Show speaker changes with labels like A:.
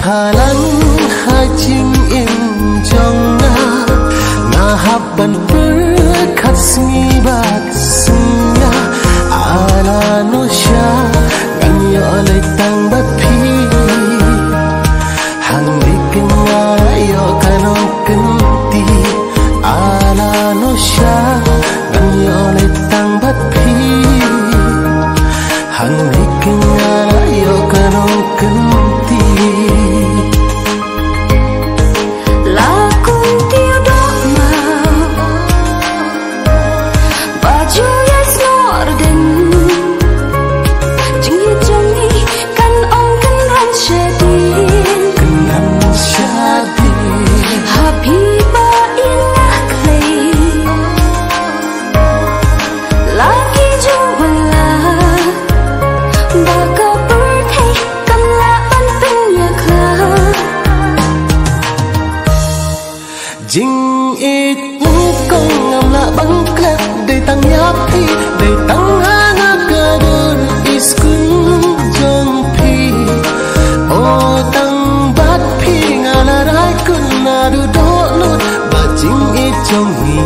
A: phalang hai ching in jonga na habban berkasmi bat sunga ala no sha gan yo le tang bat phi hang dikenga yo kanon kenti ala no sha gan yo le tang bat phi hang dikenga yo kanon kenti Jing it kong ngam la bang klep de tang yap thi de tang hanga kadun iskun jong phi o tang bat phi ngala rai kun na du do lut ba jing it jong ni